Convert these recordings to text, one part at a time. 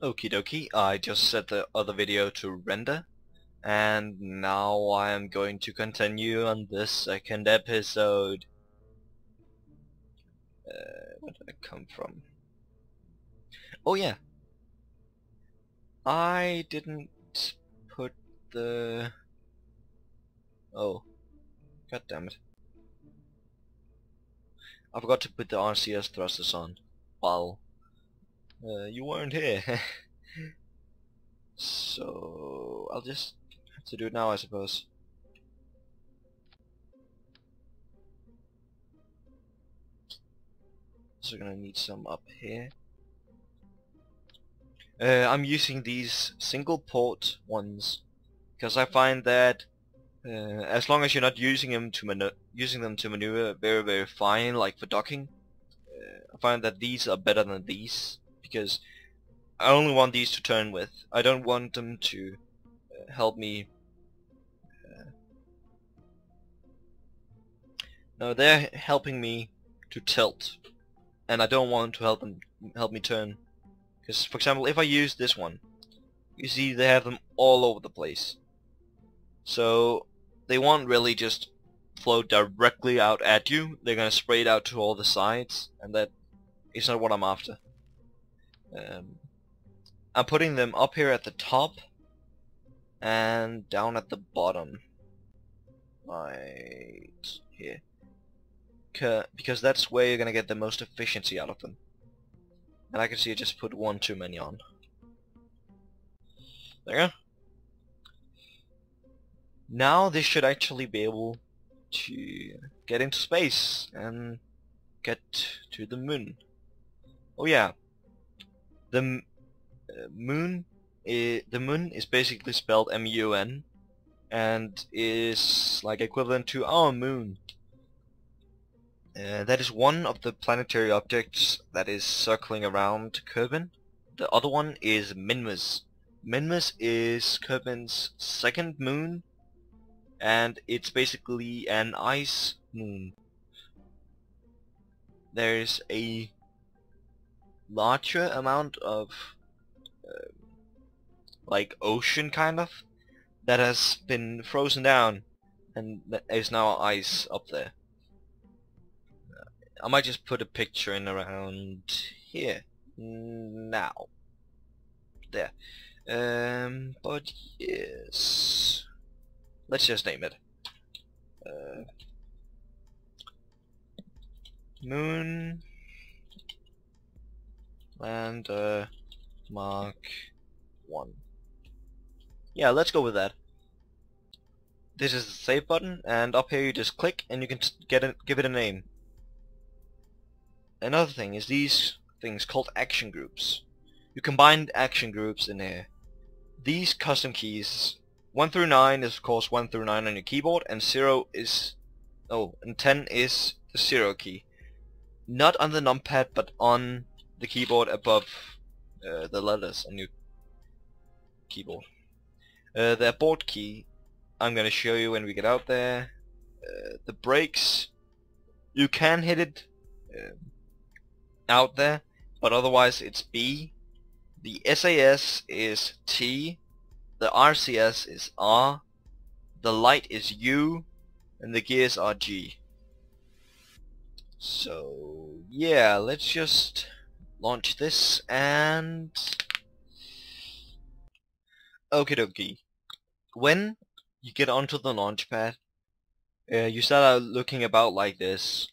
Okie dokie, I just set the other video to render, and now I am going to continue on this second episode. Where did I come from? Oh yeah, I didn't put the... Oh, god damn it. I forgot to put the RCS thrusters on while you weren't here. So I'll just have to do it now, I suppose. So we're gonna need some up here. I'm using these single port ones because I find that as long as you're not using them to maneuver very fine, like for docking, I find that these are better than these because I only want these to turn with. I don't want them to help me. No, they're helping me to tilt, and I don't want to help me turn. Because, for example, if I use this one, you see they have them all over the place. So they won't really just flow directly out at you. They're gonna spray it out to all the sides, and that is not what I'm after. I'm putting them up here at the top and down at the bottom, right here, because that's where you're gonna get the most efficiency out of them. And I can see I just put one too many on. There you go. Now this should actually be able to get into space and get to the moon. Oh yeah, the moon is basically spelled M-U-N and is like equivalent to our moon. That is one of the planetary objects that is circling around Kerbin. The other one is Minmus. Minmus is Kerbin's second moon, and it's basically an ice moon. There's a larger amount of like ocean kind of that has been frozen down and that is now ice up there. I might just put a picture in around here now. There. But yes, let's just name it. Moon Lander Mark 1. Yeah, let's go with that. This is the save button, and up here you just click and you can give it a name. Another thing is these things called action groups. You combine action groups in here. These custom keys, 1 through 9 is of course 1 through 9 on your keyboard, and 0 is... oh, and 10 is the 0 key. Not on the numpad, but on the keyboard above the letters on your keyboard. The abort key, I'm gonna show you when we get out there. The brakes, you can hit it out there, but otherwise it's B. The SAS is T. The RCS is R. The light is U, and the gears are G. So yeah, let's just launch this and... okie dokie. When you get onto the launch pad, you start out looking about like this.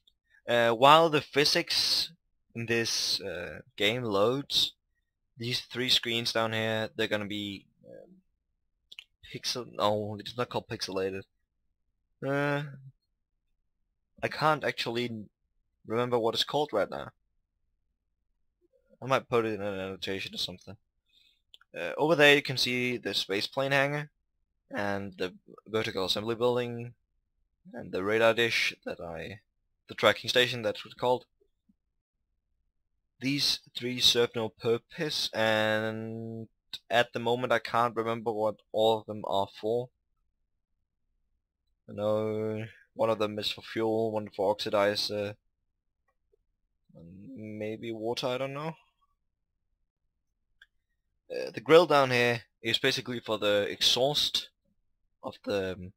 While the physics in this game loads, these 3 screens down here, they're gonna be no, it's not called pixelated. I can't actually remember what it's called right now. I might put it in an annotation or something. Over there you can see the spaceplane hangar and the vertical assembly building and the radar dish the tracking station, that's what it's called. These 3 serve no purpose, and at the moment I can't remember what all of them are for. I know one of them is for fuel, one for oxidizer, and maybe water, I don't know. The grill down here is basically for the exhaust of the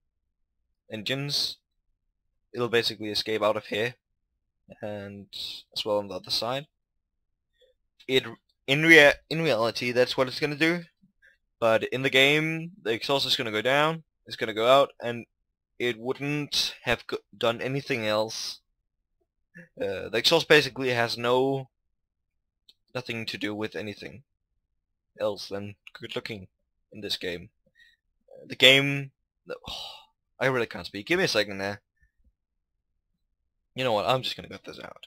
engines. It'll basically escape out of here, and as well on the other side. In reality, that's what it's gonna do. But in the game, the exhaust is gonna go down, it's gonna go out, and it wouldn't have done anything else. The exhaust basically has nothing to do with anything else than good looking in this game. The game, I really can't speak. Give me a second there. You know what? I'm just gonna cut this out.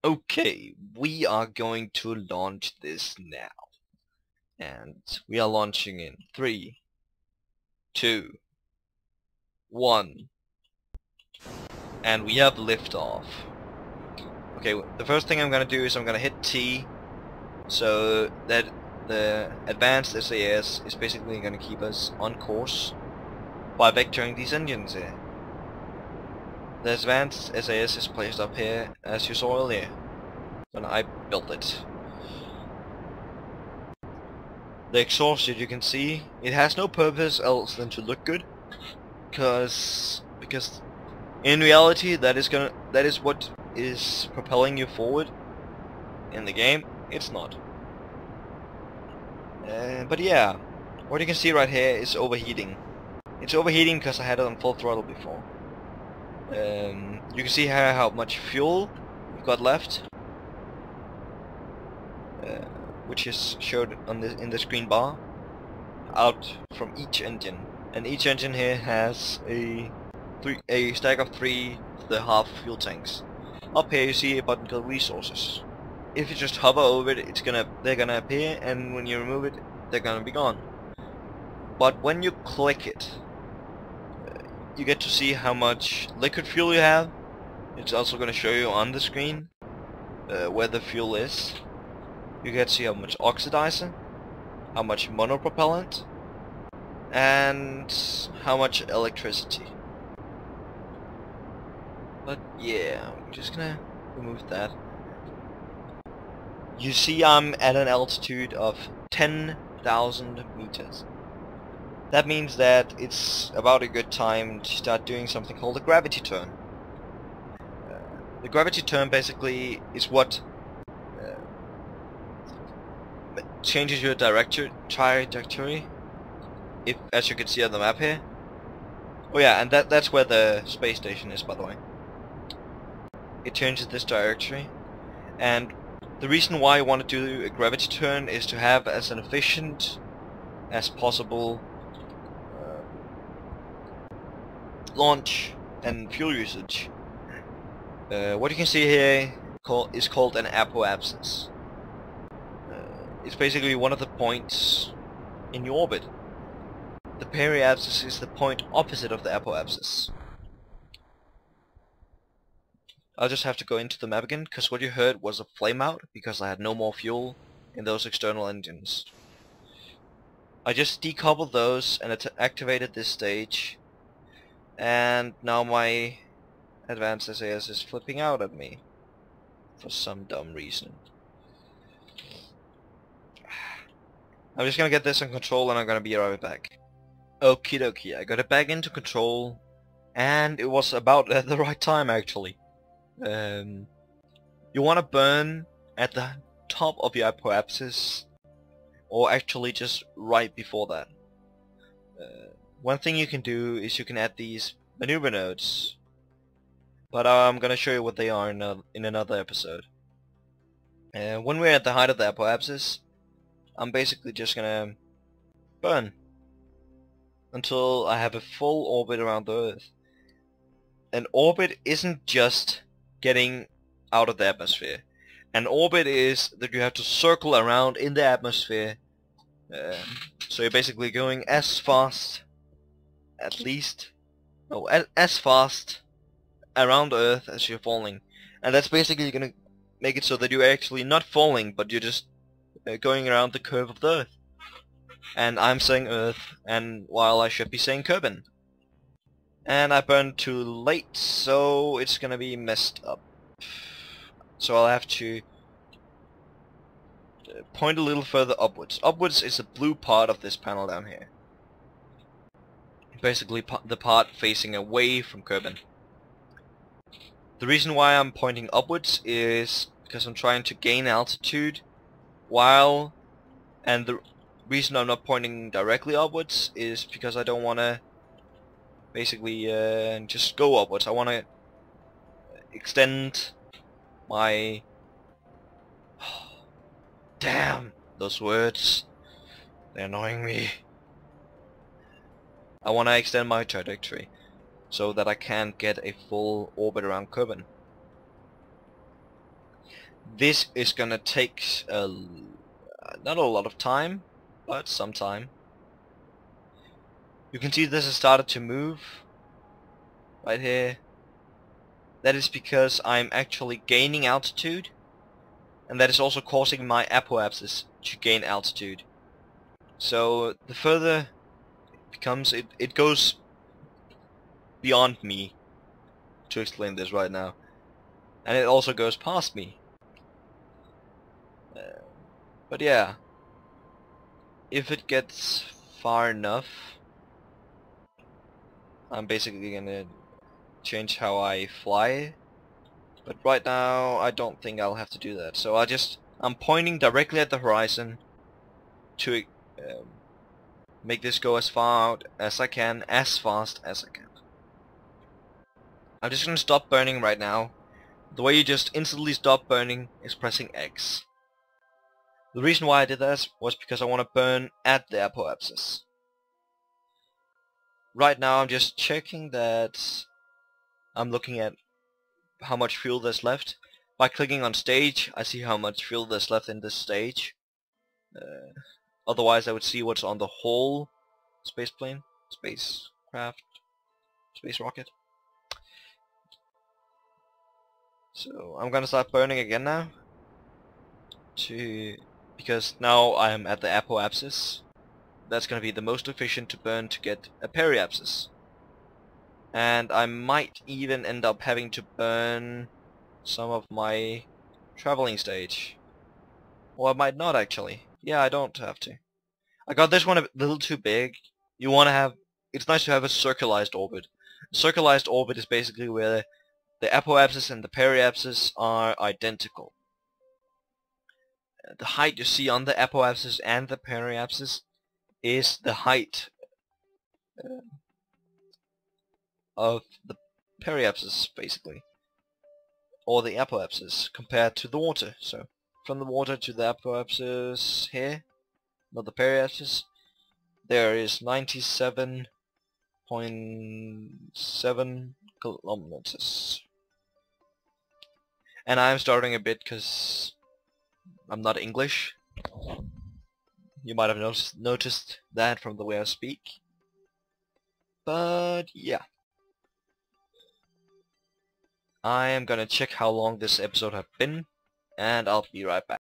Okay, we are going to launch this now. And we are launching in 3, 2, 1. And we have liftoff. Okay, the first thing I'm gonna do is I'm gonna hit T, so that the advanced SAS is basically gonna keep us on course by vectoring these engines here. The advanced SAS is placed up here, as you saw earlier, when I built it. The exhaust, as you can see, it has no purpose else than to look good, because in reality that is what is propelling you forward. In the game, it's not. But yeah, what you can see right here is overheating. It's overheating because I had it on full throttle before. You can see here how much fuel we've got left, which is showed on in this green bar, out from each engine. And each engine here has a stack of 3 the half fuel tanks. Up here you see a button called resources. If you just hover over it, they're gonna appear, and when you remove it, they're gonna be gone. But when you click it, you get to see how much liquid fuel you have. It's also gonna show you on the screen where the fuel is. You get to see how much oxidizer, how much monopropellant, and how much electricity. But yeah, I'm just gonna remove that. You see I'm at an altitude of 10,000 meters. That means that it's about a good time to start doing something called a gravity turn. The gravity turn basically is what changes your trajectory, if, as you can see on the map here. Oh yeah, and that's where the space station is, by the way. It changes this trajectory, and the reason why I want to do a gravity turn is to have as an efficient as possible launch and fuel usage. What you can see here is called an apoapsis. It's basically one of the points in your orbit. The periapsis is the point opposite of the apoapsis. I'll just have to go into the map again, because what you heard was a flame out, because I had no more fuel in those external engines. I just decoupled those and activated this stage, and now my advanced SAS is flipping out at me for some dumb reason. I'm just gonna get this in control and I'm gonna be right back. Okie dokie, I got it back into control, and it was about at the right time actually. You want to burn at the top of your apoapsis, or actually just right before that. One thing you can do is you can add these maneuver nodes, but I'm gonna show you what they are in another episode. When we're at the height of the apoapsis, I'm basically just gonna burn until I have a full orbit around the Earth. An orbit isn't just getting out of the atmosphere. An orbit is that you have to circle around in the atmosphere. So you're basically going as fast, as fast around Earth as you're falling. And that's basically gonna make it so that you're actually not falling, but you're just going around the curve of the Earth. And I'm saying Earth, and while I should be saying Kerbin. And I burned too late, so it's gonna be messed up. So I'll have to point a little further upwards. Upwards is the blue part of this panel down here. Basically the part facing away from Kerbin. The reason why I'm pointing upwards is because I'm trying to gain altitude and the reason I'm not pointing directly upwards is because I don't want to basically just go upwards. I want to extend my... Damn, those words. They're annoying me. I want to extend my trajectory so that I can get a full orbit around Kerbin. This is gonna take not a lot of time, but some time. You can see this has started to move right here. That is because I'm actually gaining altitude, and that is also causing my apoapsis to gain altitude. So the further it becomes, it goes beyond me to explain this right now, and it also goes past me. But yeah, if it gets far enough, I'm basically gonna change how I fly. But right now, I don't think I'll have to do that. So I'm pointing directly at the horizon to make this go as far out as I can, as fast as I can. I'm just gonna stop burning right now. The way you just instantly stop burning is pressing X. The reason why I did that was because I want to burn at the apoapsis. Right now I'm just checking that I'm looking at how much fuel there's left. By clicking on stage, I see how much fuel there's left in this stage. Otherwise I would see what's on the whole spacecraft, space rocket. So I'm gonna start burning again now, because now I'm at the apoapsis. That's gonna be the most efficient to burn to get a periapsis. And I might even end up having to burn some of my traveling stage. Or I might not actually. Yeah, I don't have to. I got this one a little too big. You wanna have... It's nice to have a circularized orbit. A circularized orbit is basically where the apoapsis and the periapsis are identical. The height you see on the apoapsis and the periapsis is the height of the periapsis, basically, or the apoapsis compared to the water. So from the water to the apoapsis here, not the periapsis, there is 97.7 kilometers. And I'm starting a bit because I'm not English. You might have noticed that from the way I speak. But yeah. I am gonna check how long this episode has been, and I'll be right back.